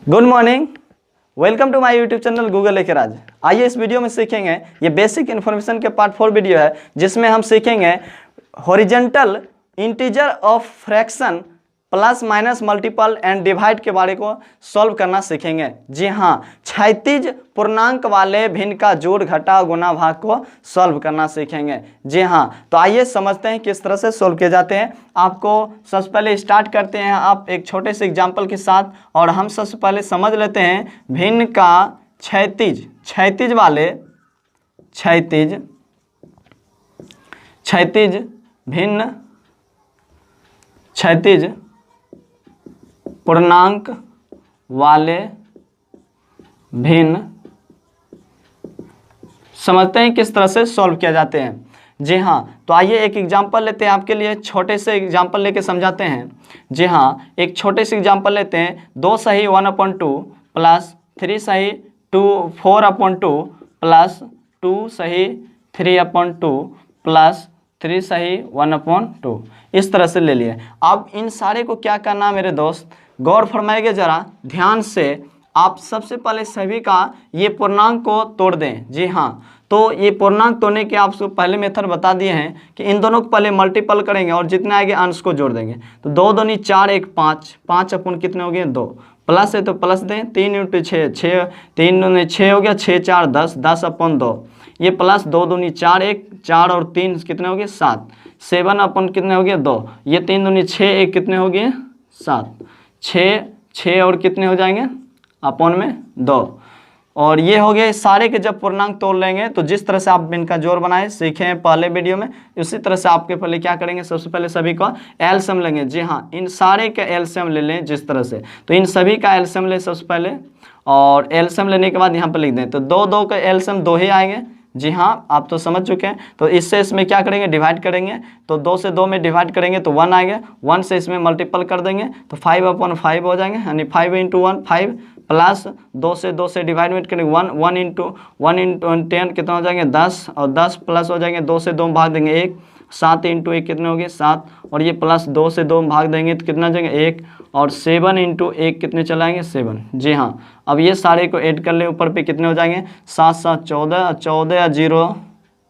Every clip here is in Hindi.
Good morning, welcome to my YouTube channel Google लेके राज। आइए इस वीडियो में सीखेंगे, ये बेसिक इन्फॉर्मेशन के पार्ट 4 वीडियो है जिसमें हम सीखेंगे horizontal integer of fraction plus minus multiple and divide के बारे को सॉल्व करना सीखेंगे। जी हाँ, क्षैतिज पूर्णांक वाले भिन्न का जोड़ घटा गुना भाग को सॉल्व करना सीखेंगे। जी हाँ, तो आइए समझते हैं किस तरह से सॉल्व किए जाते हैं। आपको सबसे पहले स्टार्ट करते हैं आप एक छोटे से एग्जाम्पल के साथ, और हम सबसे पहले समझ लेते हैं भिन्न का क्षैतिज वाले क्षैतिज पूर्णांक वाले भिन्न समझते हैं किस तरह से सॉल्व किया जाते हैं। जी हाँ, तो आइए एक एग्जांपल लेते हैं आपके लिए, छोटे से एग्जांपल लेके समझाते हैं। जी हाँ, एक छोटे से एग्जांपल लेते हैं। 2 सही 1/2 प्लस 3 सही 4/2 प्लस 2 सही 3/2 प्लस 3 सही 1/2 इस तरह से ले लिए। अब इन सारे को क्या करना है मेरे दोस्त, गौर फरमाइएगा जरा ध्यान से। आप सबसे पहले सभी का ये पूर्णांक को तोड़ दें। जी हाँ, तो ये पूर्णांक तोड़ने के आपको पहले मेथड बता दिए हैं कि इन दोनों को पहले मल्टीपल करेंगे और जितने आएंगे अंश को जोड़ देंगे। तो 2 दूनी 4 1 5 5 अपन कितने हो गए 2, प्लस है तो प्लस दें। 3 × 6 3 दूनी 6 हो गया, 6 4 10 10/2 ये प्लस 2 दूनी 4 1 4 और 3 कितने हो गए 7 7 अपन कितने हो गए 2, ये 3 दूनी 6 1 कितने हो गए 7 6 और कितने हो जाएंगे अपन में 2। और ये हो गए सारे के जब पूर्णांक तोड़ लेंगे तो जिस तरह से आप इनका जोड़ बनाए सीखे हैं पहले वीडियो में, उसी तरह से आपके पहले क्या करेंगे, सबसे पहले सभी का एलसीएम लेंगे। जी हाँ, इन सारे का एलसीएम ले लें जिस तरह से, तो इन सभी का एलसीएम ले सबसे पहले, और एलसीएम लेने के बाद यहाँ पर लिख दें। तो 2 का एलसीएम 2 ही आएंगे। जी हाँ, आप तो समझ चुके हैं। तो इससे इसमें क्या करेंगे, डिवाइड करेंगे। तो 2 से 2 में डिवाइड करेंगे तो 1 आएगा। 1 से इसमें मल्टीपल कर देंगे तो 5/5 हो जाएंगे, यानी 5 × 1 5 प्लस 2 से डिवाइड करेंगे 1 × 10 कितना हो जाएंगे 10, और 10 प्लस हो जाएंगे 2 से 2 में भाग देंगे 1, 7 × 1 कितने हो गए 7, और ये प्लस 2 से 2 में भाग देंगे तो कितना जाएंगे 1, और 7 × 1 कितने चलाएंगे 7। जी हाँ, अब ये सारे को ऐड कर ले, ऊपर पे कितने हो जाएंगे 7 7 14 14 0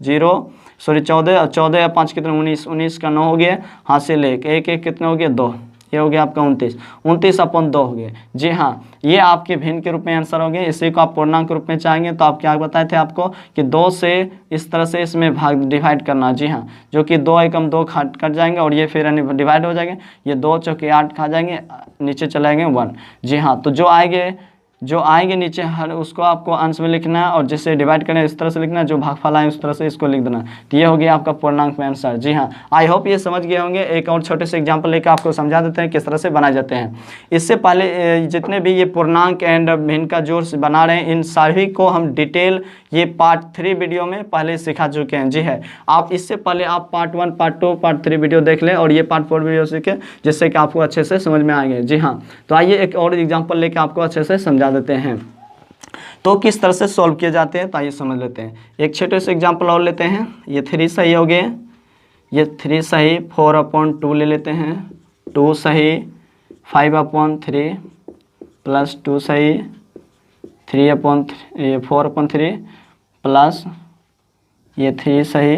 0 सॉरी 14 14 या 5 कितने 19 19 का 9 हो गया, हासिल 1 1 1 कितने हो गए 2, ये हो गया आपका 29/2 हो गए। जी हाँ, ये आपके भिन्न के रूप में आंसर हो गए। इसी को आप पूर्णांक के रूप में चाहेंगे तो आप क्या बताए थे आपको कि 2 से इस तरह से इसमें भाग डिवाइड करना। जी हाँ, जो कि 2 एकम 2 कट जाएंगे और ये फिर डिवाइड हो जाएंगे। ये 2 चौके 8 खा जाएंगे, नीचे चलाएंगे 1। जी हाँ, तो जो आएंगे नीचे हर उसको आपको अंश में लिखना है, और जिससे डिवाइड करना है इस तरह से लिखना है, जो भागफल आए उस तरह से इसको लिख देना। तो ये हो गया आपका पूर्णांक में आंसर। जी हाँ, आई होप ये समझ गए होंगे। एक और छोटे से एग्जांपल लेकर आपको समझा देते हैं किस तरह से बनाए जाते हैं। इससे पहले जितने भी ये पूर्णांक एंड भिन्न का जोड़ बना रहे हैं, इन सभी को हम डिटेल ये पार्ट 3 वीडियो में पहले सिखा चुके हैं। जी है, आप इससे पहले आप पार्ट 1 पार्ट 2 पार्ट 3 वीडियो देख लें और ये पार्ट 4 वीडियो सीखें, जिससे कि आपको अच्छे से समझ में आएंगे। जी हाँ, तो आइए एक और एग्जांपल लेकर आपको अच्छे से समझा देते हैं तो किस तरह से सॉल्व किए जाते हैं। तो आइए समझ लेते हैं। एक छोटे से एग्जांपल और लेते हैं। ये 3 सही हो गए, ये 3 सही 4/2 ले लेते हैं, 2 सही 5/3 प्लस 2 सही 4/3 प्लस ये 3 सही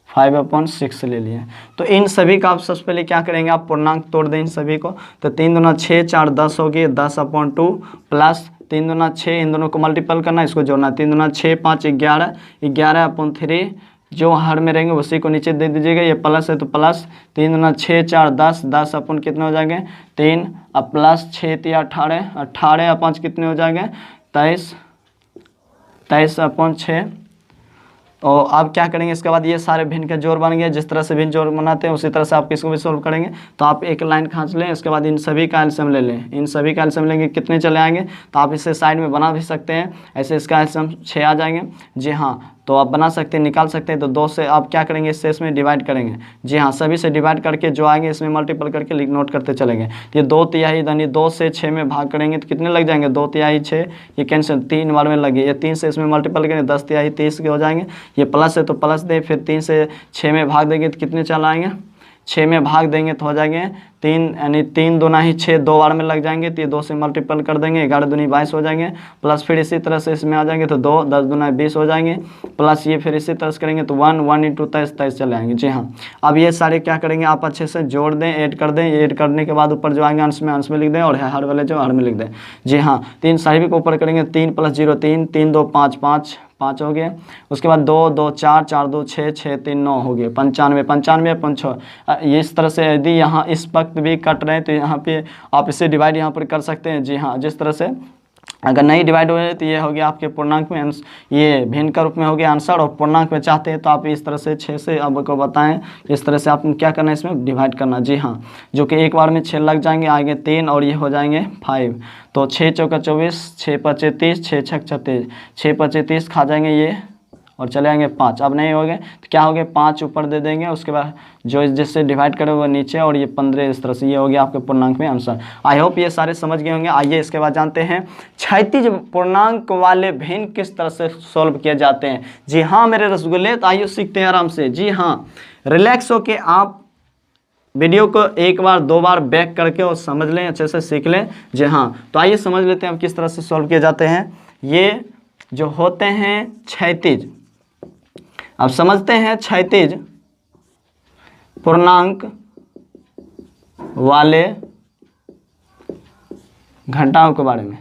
5/6 ले लिए। तो इन सभी का आप सबसे पहले क्या करेंगे, आप पूर्णांक तोड़ दें इन सभी को। तो 3 दूना 6 4 10 हो गए 10/2 प्लस 3 दूना 6, इन दोनों को मल्टीपल करना, इसको जोड़ना। 3 दूना 6 5 11 11/3 जो हर में रहेंगे उसी को नीचे दे दीजिएगा। ये प्लस है तो प्लस 3 दूना 6 4 10 10 अपन कितने हो जाएंगे 3, अब प्लस 6 3 18 18/5 कितने हो जाएंगे 23 23/6। और आप क्या करेंगे, इसके बाद ये सारे भिन्न के जोड़ बन गए। जिस तरह से भिन्न जोड़ बनाते हैं उसी तरह से आप इसको भी सोल्व करेंगे। तो आप एक लाइन खींच लें, इसके बाद इन सभी का एलसीएम ले लें। इन सभी का एलसीएम लेंगे कितने चले आएंगे, तो आप इसे साइड में बना भी सकते हैं। ऐसे इसका एलसीएम 6 आ जाएंगे। जी हाँ, तो आप बना सकते हैं, निकाल सकते हैं। तो 2 से आप क्या करेंगे, इससे इसमें डिवाइड करेंगे। जी हाँ, सभी से डिवाइड करके जो आएंगे इसमें मल्टीपल करके नोट करते चलेंगे। ये 2/3 यानी 2 से 6 में भाग करेंगे तो कितने लग जाएंगे 2/3 6, ये कैंसिल 3 बार में लगे। ये 3 से इसमें मल्टीपल करेंगे 10/3 30 के हो जाएंगे। ये प्लस है तो प्लस दे, फिर 3 से 6 में भाग देंगे तो कितने चल आएंगे, 6 में भाग देंगे तो हो जाएंगे 3, यानी 3 दूना ही 6, 2 बार में लग जाएंगे तो ये 2 से मल्टीपल कर देंगे, 11 दूनी 22 हो जाएंगे। प्लस फिर इसी तरह से इसमें आ जाएंगे तो 2, 10 दूना 20 हो जाएंगे। प्लस ये फिर इसी तरह से करेंगे तो 1 × 23 23 चले आएंगे। जी हाँ, अब ये सारे क्या करेंगे आप अच्छे से जोड़ दें, ऐड कर दें। ऐड करने के बाद ऊपर जो आएंगे अंश में लिख दें और हर वाले जो हर में लिख दें। जी हाँ, 3 सारे को ऊपर करेंगे 3 + 0 3, 3 2 5 5 5 हो गए। उसके बाद 2 2 4 4 2 6 6 3 9 हो गए। 95 95 अपन 6। ये इस तरह से यदि यहाँ इस वक्त भी कट रहे हैं तो यहाँ पे आप इसे डिवाइड यहाँ पर कर सकते हैं। जी हाँ, जिस तरह से अगर नहीं डिवाइड हो रहे तो ये हो गया आपके पूर्णांक में, ये भिन्न का रूप में हो गया आंसर। और पूर्णांक में चाहते हैं तो आप इस तरह से 6 से आपको बताएं इस तरह से आप क्या करना है, इसमें डिवाइड करना। जी हाँ, जो कि एक बार में 6 लग जाएंगे, आगे 3 और ये हो जाएंगे 5। तो 6 चौका 24, 6 × 5 30, 6 × 6 36, 6 × 5 30 खा जाएंगे ये और चले आएंगे 5। अब नहीं हो गए तो क्या हो गया, 5 ऊपर दे देंगे, उसके बाद जो जिससे डिवाइड करें वो नीचे, और ये 15 इस तरह से। ये हो गया आपके पूर्णांक में आंसर। आई होप ये सारे समझ गए होंगे। आइए इसके बाद जानते हैं क्षैतिज पूर्णांक वाले भिन्न किस तरह से सॉल्व किए जाते हैं। जी हाँ मेरे रसगुल्ले, तो आइए सीखते हैं आराम से। जी हाँ, रिलैक्स होके आप वीडियो को एक बार 2 बार बैक करके और समझ लें, अच्छे से सीख लें। जी हाँ, तो आइए समझ लेते हैं अब किस तरह से सॉल्व किए जाते हैं। ये जो होते हैं क्षैतिज, अब समझते हैं क्षैतिज पूर्णांक वाले घटाओं के बारे में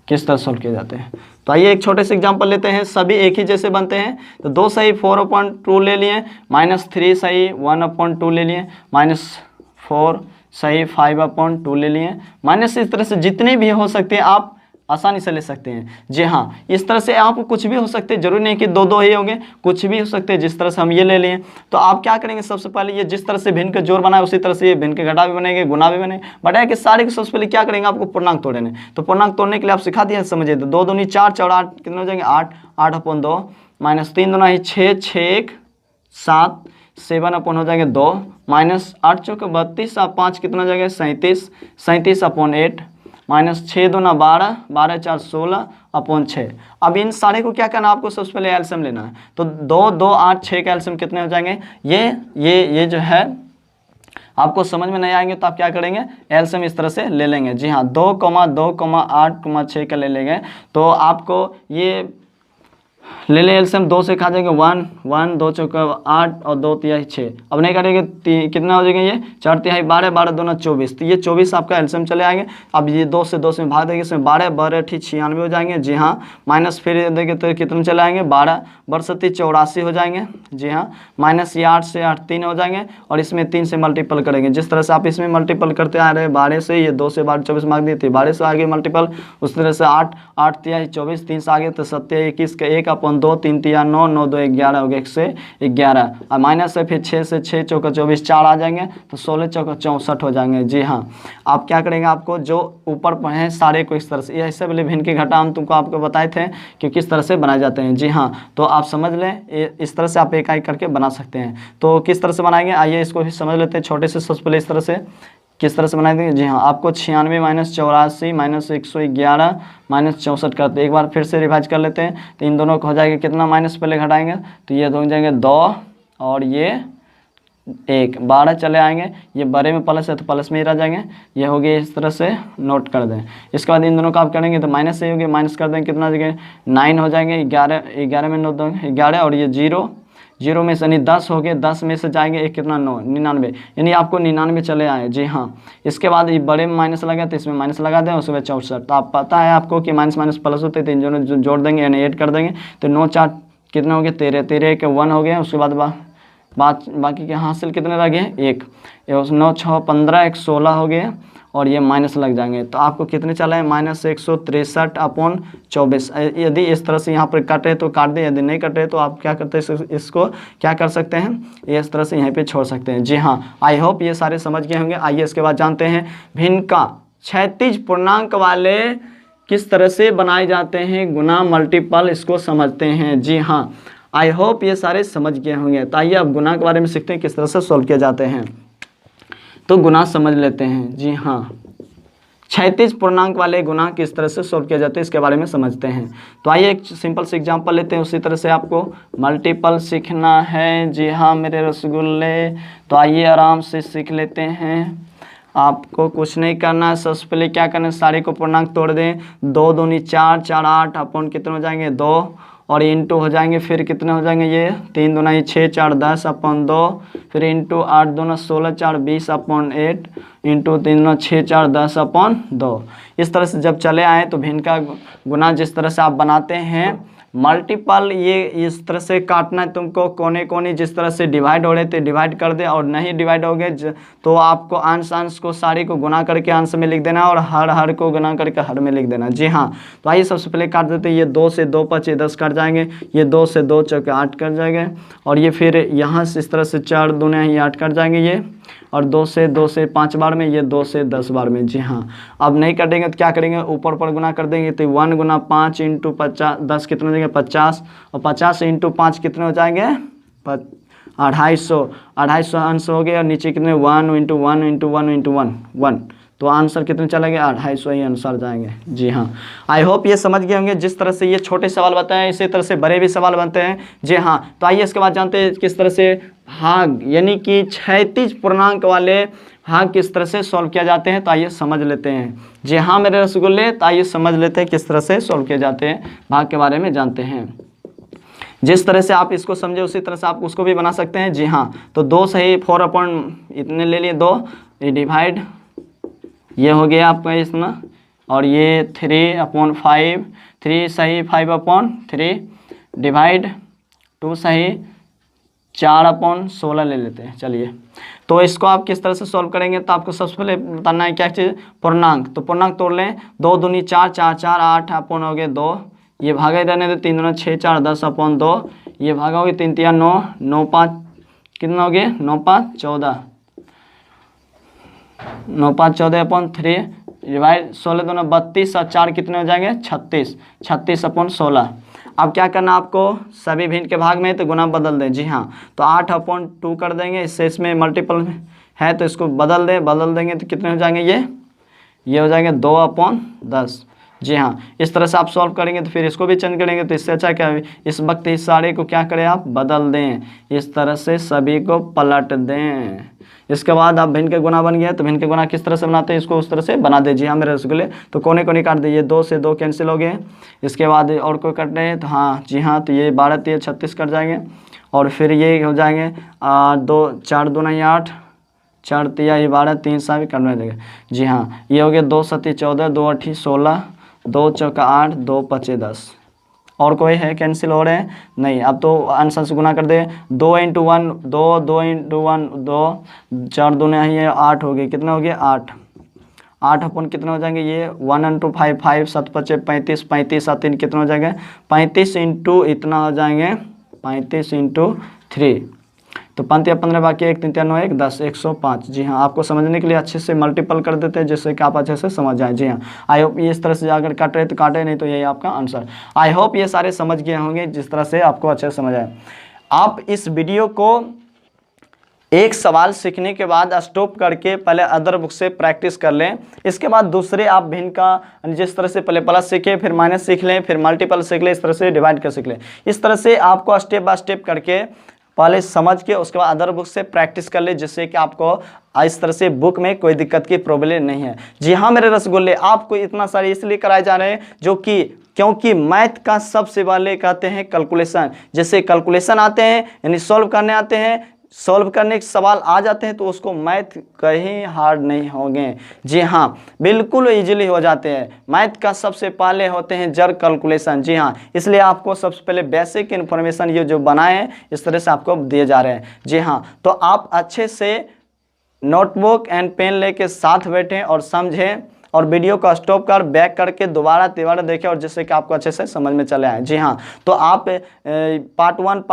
किस तरह सॉल्व किए जाते हैं। तो आइए एक छोटे से एग्जांपल लेते हैं। सभी एक ही जैसे बनते हैं। तो 2 सही 4/2 ले लिए, -3 सही 1/2 ले लिए, -4 सही 5/2 ले लिए, माइनस इस तरह से जितने भी हो सकते हैं आप आसानी से ले सकते हैं। जी हाँ, इस तरह से आप कुछ भी हो सकते हैं, जरूरी नहीं कि 2 ही होंगे, कुछ भी हो सकते हैं। जिस तरह से हम ये ले लिए तो आप क्या करेंगे, सबसे पहले ये जिस तरह से भिन्न का जोड़ बना है उसी तरह से ये भिन्न के घटा भी बनेंगे, गुना भी बनेंगे। बट है कि सारे के सबसे पहले क्या करेंगे, आपको पूर्णांक तोड़ने। तो पूर्णांक तोड़ने के लिए आप सिखा दिया, समझिए। तो 2 दूनी 4 4 8 कितने हो जाएंगे 8 8/2, -3 दूना ही 6 6 1 7 7 हो जाएंगे 2, -8 चौका 32 और 5 कितना हो जाएगा 37 37/8, -6 दूना 12 12 4 16/6। अब इन सारे को क्या करना, आपको सबसे पहले एलसीएम लेना है। तो 2 2 8 6 का एलसीएम कितने हो जाएंगे, ये जो है आपको समझ में नहीं आएंगे तो आप क्या करेंगे, एलसीएम इस तरह से ले लेंगे। जी हाँ, 2 2 8 6 का ले लेंगे। तो आपको ये ले ले एलसीएम 2 से खा जाएंगे 1 1 2 चौका 8 और 2 तिहाई 6। अब नहीं करेंगे कितना हो जाएंगे, ये 4 तिहाई 12 12 दूना 24। तो ये 24 आपका एलसीएम चले आएंगे। अब ये 2 से 2 में भाग देंगे, इसमें 12 12 96 हो जाएंगे। जी हाँ, माइनस फिर देंगे तो कितने चले आएंगे 12 12 84 हो जाएंगे। जी हाँ, माइनस ये 8 से 8 3 हो जाएंगे, और इसमें 3 से मल्टीपल करेंगे। जिस तरह से आप इसमें मल्टीपल करते आ रहे हैं 12 से, ये 2 से 12 24 मार्क दिए थे, 12 से आगे मल्टीपल, उस तरह से 8 8 तिहाई 24, 3 से आगे तो 7 21 का 1/2, 3 तिहाई 9 9 2 11 हो गया 1 से 11, और माइनस से फिर 6 से 6 चौका 24 4 आ जाएंगे, तो 16 चौका 64 हो जाएंगे। जी हाँ, आप क्या करेंगे, आपको जो ऊपर पढ़े सारे को इस तरह से, ये सब भिन्न के घटा हम तुमको आपको बताए थे कि किस तरह से बनाए जाते हैं। जी हाँ, तो आप समझ लें, इस तरह से आप एक एक करके बना सकते हैं। तो किस तरह से बनाएंगे, आइए इसको भी समझ लेते हैं छोटे से। सबसे पहले इस तरह से किस तरह से बनाए देंगे। जी हाँ, आपको 96 -84 -111 -64 करते, एक बार फिर से रिवाइज कर लेते हैं। तो इन दोनों को हो जाएगा कितना, माइनस पहले घटाएंगे तो ये हो जाएंगे 2 और ये 1, 12 चले आएंगे। ये बड़े में प्लस है तो प्लस में ही रह जाएंगे। ये हो गए, इस तरह से नोट कर दें। इसके बाद इन दोनों का आप करेंगे तो माइनस से हो गया, माइनस कर देंगे कितना जगह 9 हो जाएंगे। 11 में 9 देंगे 11, और ये 0 में से यानी 10 हो गए, 10 में से जाएंगे एक कितना 9 99, यानी आपको 99 चले आए। जी हाँ, इसके बाद ये बड़े में माइनस लगा तो इसमें माइनस लगा दें, उसके बाद 64। तो आप पता है आपको कि माइनस माइनस प्लस होते थे, इन दोनों जोड़ देंगे यानी ऐड कर देंगे। तो 9 4 कितने हो गए 13 13 के 1 हो गया। उसके बाद बाकी के हासिल कितने रह गए 1, 9 6 15 1 16 हो गए, और ये माइनस लग जाएंगे। तो आपको कितने चला है, -163/24। यदि इस तरह से यहाँ पर काटे तो काट दे, यदि नहीं कटे तो आप क्या करते हैं, इसको क्या कर सकते हैं, इस तरह से यहीं पे छोड़ सकते हैं। जी हाँ, आई होप ये सारे समझ गए होंगे। आइए इसके बाद जानते हैं भिन्न का क्षैतिज पूर्णांक वाले किस तरह से बनाए जाते हैं, गुना मल्टीपल, इसको समझते हैं। जी हाँ, आई होप ये सारे समझ गए होंगे। तो आइए अब गुना के बारे में सीखते हैं किस तरह से सॉल्व किए जाते हैं। तो गुना समझ लेते हैं। जी हाँ, क्षैतिज पूर्णांक वाले गुणांक किस तरह से सॉल्व किया जाता है इसके बारे में समझते हैं। तो आइए एक सिंपल से एग्जांपल लेते हैं, उसी तरह से आपको मल्टीपल सीखना है। जी हाँ मेरे रसगुल्ले, तो आइए आराम से सीख लेते हैं। आपको कुछ नहीं करना है, सबसे पहले क्या करना है, सारे को पूर्णांक तोड़ दें। 2 दूनी 4, 4 8 अपन कितने हो जाएंगे 2 और इंटू हो जाएंगे, फिर कितने हो जाएंगे ये 3 दूना 6, 4 10 अपन 2, फिर इंटू 8 दूना 16, 4 20 अपन 8, इंटू 3 दूना 6, 4 10 अपन 2। इस तरह से जब चले आए तो भिन्न का गुना जिस तरह से आप बनाते हैं मल्टीपल, ये इस तरह से काटना है तुमको, कोने कोने जिस तरह से डिवाइड हो रहे थे डिवाइड कर दे, और नहीं डिवाइड हो गए तो आपको अंश अंश को सारी को गुना करके अंश में लिख देना और हर को गुना करके हर में लिख देना। जी हाँ, तो आइए सबसे पहले काट देते हैं। ये 2 से 2 5 10 कट जाएंगे, ये 2 से 2 चौके 8 कट जाएंगे, और ये फिर यहाँ से इस तरह से 4 दूने ये 8 कट जाएंगे ये, और 2 से 5 बार में, ये 2 से 10 बार में। जी हाँ, अब नहीं कटेंगे तो क्या करेंगे, ऊपर पर गुना कर देंगे। तो 1 गुना 5 इंटू 50 10 कितने हो जाएंगे 50, और 50 इंटू 5 कितने हो जाएंगे 250 अंश हो गए, और नीचे कितने 1 इंटू 1 इंटू 1 इंटू 1, तो आंसर कितने चला गया 250 ही आंसर जाएंगे। जी हाँ, आई होप ये समझ गए होंगे। जिस तरह से ये छोटे सवाल बताए हैं इसी तरह से बड़े भी सवाल बनते हैं। जी हाँ, तो आइए इसके बाद जानते हैं किस तरह से भाग यानी कि क्षैतिज पूर्णांक वाले भाग किस तरह से सॉल्व किया जाते हैं। तो आइए समझ लेते हैं। जी हाँ मेरे रसगुल्ले, तो आइए समझ लेते हैं किस तरह से सॉल्व किए जाते हैं, भाग के बारे में जानते हैं। जिस तरह से आप इसको समझे उसी तरह से आप उसको भी बना सकते हैं। जी हाँ, तो 2 सही 4 अपॉन इतने ले लिए 2, ये डिवाइड, ये हो गया आपका इसमें, और ये 3 अपॉन 5, 3 सही 5 अपॉन 3 डिवाइड 2 सही 4 अपॉन 16 ले लेते हैं। चलिए, तो इसको आप किस तरह से सॉल्व करेंगे, तो आपको सबसे पहले बताना है क्या चीज़, पूर्णांक। तो पूर्णांक तोड़ लें। 2 दूनी 4, 4 4 8 अपॉन हो गए 2, ये भागा रहने दे, 3 दूना 6, 4 10 अपॉन 2, ये भागा हो गया 3 3 9, 9 5 कितना हो गया 9 5 14, 9 5 14 अपॉन 3 डिवाइड 16 दूना 32 और 4 कितने हो जाएंगे 36, 36 अपॉन 16। अब क्या करना आपको, सभी भिन्न के भाग में तो गुना बदल दें। जी हाँ, तो 8 अपॉन 2 कर देंगे, इससे इसमें मल्टीपल है तो इसको बदल देंगे तो कितने हो जाएंगे ये हो जाएंगे 2 अपॉन 10। जी हाँ, इस तरह से आप सॉल्व करेंगे तो फिर इसको भी चेंज करेंगे, तो इससे अच्छा क्या है इस वक्त इस सारे को क्या करें आप बदल दें, इस तरह से सभी को पलट दें। इसके बाद आप भिन्न के गुना बन गया, तो भिन्न के गुना किस तरह से बनाते हैं इसको उस तरह से बना दे। जी हाँ मेरे रसगुल्ले, तो कोने कोने काट दिए, 2 से 2 कैंसिल हो गए। इसके बाद और कोई कट रहे हैं तो हाँ जी हाँ, तो ये 12 3 36 कट जाएंगे, और फिर ये हो जाएंगे 2 4 दूना 8, 4 3 ये 12 3 सा भी करने देंगे। जी हाँ, ये हो गया 2 7 14, 2 8 16, 2 चौका 8, 2 5 10। और कोई है कैंसिल हो रहे हैं नहीं। अब तो आंसर से गुना कर दे, 2 इंटू 1 2, 2 इंटू 1 2, 4 दूने ये 8 हो गए, कितना हो गया 8, 8 अपन कितने हो जाएंगे ये 1 इंटू 5 5 7 5 35, 35 7 3 कितने हो जाएंगे 35 इंटू इतना हो जाएंगे 35 इंटू 3, तो 5 या 15 बाकी 1 3 3 9 1 10 105। जी हाँ, आपको समझने के लिए अच्छे से मल्टीपल कर देते हैं जिससे कि आप अच्छे से समझ जाएं। जी हाँ, आई होप ये इस तरह से अगर काट रहे तो काटे, नहीं तो यही आपका आंसर। आई होप ये सारे समझ गए होंगे जिस तरह से आपको अच्छे से समझ आए। आप इस वीडियो को एक सवाल सीखने के बाद स्टॉप करके पहले अदर बुक से प्रैक्टिस कर लें, इसके बाद दूसरे आप भिन्न का जिस तरह से पहले प्लस सीखें, फिर माइनस सीख लें, फिर मल्टीपल सीख लें, इस तरह से डिवाइड कर सीख लें। इस तरह से आपको स्टेप बाय स्टेप करके पहले समझ के उसके बाद अदर बुक से प्रैक्टिस कर ले, जिससे कि आपको इस तरह से बुक में कोई दिक्कत की प्रॉब्लम नहीं है। जी हाँ मेरे रसगुल्ले, आपको इतना सारे इसलिए कराए जा रहे हैं क्योंकि मैथ का सबसे पहले कहते हैं कैलकुलेशन। जैसे कैलकुलेशन आते हैं यानी सॉल्व करने आते हैं, सॉल्व करने के सवाल आ जाते हैं तो उसको मैथ कहीं हार्ड नहीं होंगे। जी हाँ, बिल्कुल इजीली हो जाते हैं। मैथ का सबसे पहले होते हैं जड़ कैलकुलेशन। जी हाँ, इसलिए आपको सबसे पहले बेसिक इन्फॉर्मेशन ये जो बनाए हैं इस तरह से आपको दिए जा रहे हैं। जी हाँ, तो आप अच्छे से नोटबुक एंड पेन लेके साथ बैठें और समझें, और वीडियो को स्टॉप कर बैक करके दोबारा देखें, और जिससे कि आपको अच्छे से समझ में चले आए। जी हाँ, तो आप पार्ट 1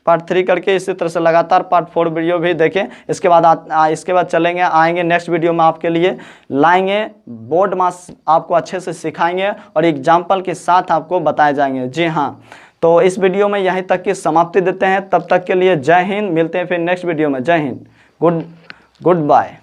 पार्ट 3 करके इसी तरह से लगातार पार्ट 4 वीडियो भी देखें। इसके बाद चलेंगे आएंगे नेक्स्ट वीडियो में आपके लिए लाएंगे बोर्ड मास, आपको अच्छे से सिखाएंगे और एग्जाम्पल के साथ आपको बताए जाएंगे। जी हाँ, तो इस वीडियो में यहीं तक की समाप्ति देते हैं। तब तक के लिए जय हिंद, मिलते हैं फिर नेक्स्ट वीडियो में। जय हिंद, गुड बाय।